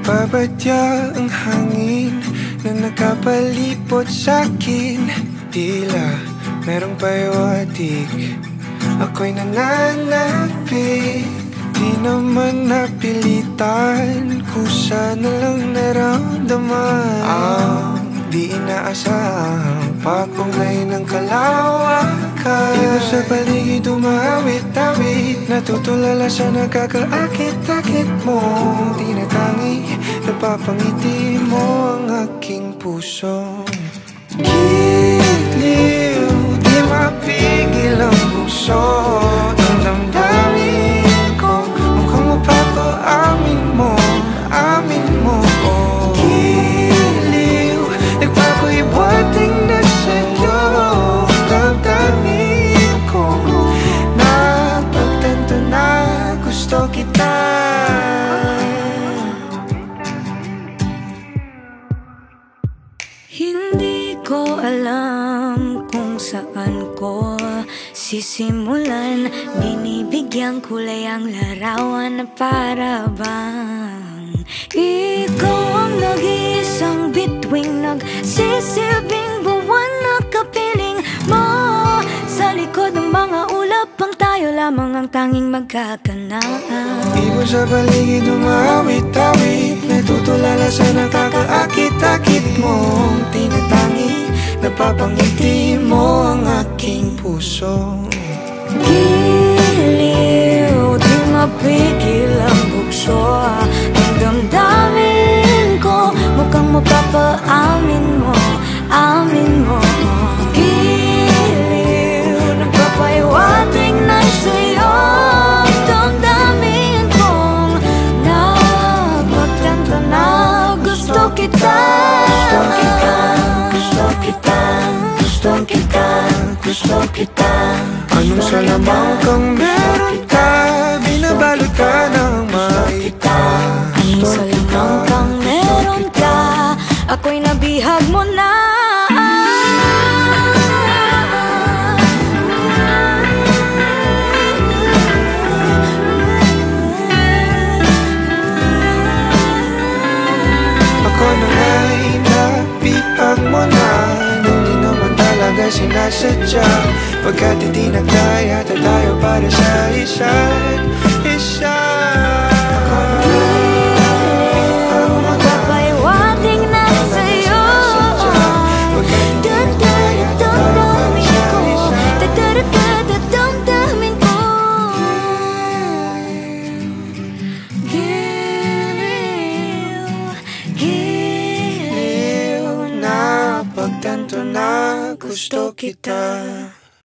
Nagbabadya ang hangin na nakapalipot sa'kin. Tila merong pahiwatig, ako'y nananapig. Di naman napilitan, kusa na lang naramdaman ang di inaasahang papunay ng kalawakan. Iba sa paligid umawit-awit, natutulala sa nakakaakit-akit mo. Tinatangi, napapangiti mo ang aking puso. Giliw, di mapigil ang puso. Ang damdamin ko, mukhang mapapaamin mo, amin mo. Giliw, nagpapahiwating na sa'yo. Damdamin ko, napagtanto na gusto kita. Hindi ko alam kung saan ko sisimulan. Binibigyan kulay ang larawan na para bang ikaw ang nag-iisang bituing, nagsisilbing buwan na kapiling mo. Sa likod ng mga ulap ang tayo lamang ang tanging magkakanaan. Ibon sa paligid umawit-awit, natutulala sa nakakaakit-akit mong tinatangi, napapangiti mo ang aking puso. Giliw, di mapigil ang bugso. Ang damdamin ko, mukhang mapapaamin mo, amin mo. Giliw, nagpapahiwatig na sa'yo. Damdamin kong napagtanto na gusto kita. Gusto kita, gusto kita, gusto kita. Anong salamang kang meron ka, binabalot ka ng maita. Anong salamang kang meron ka, ako'y nabihag mo na. Ako na nga'y nabihag mo na, nang di naman talaga sinasadya. Pagkat hindi nagkaya tayo para sa isa't isa. Magpapahiwatig na sa'yo. Damdamin ko, Giliw, Napagtanto na gusto kita.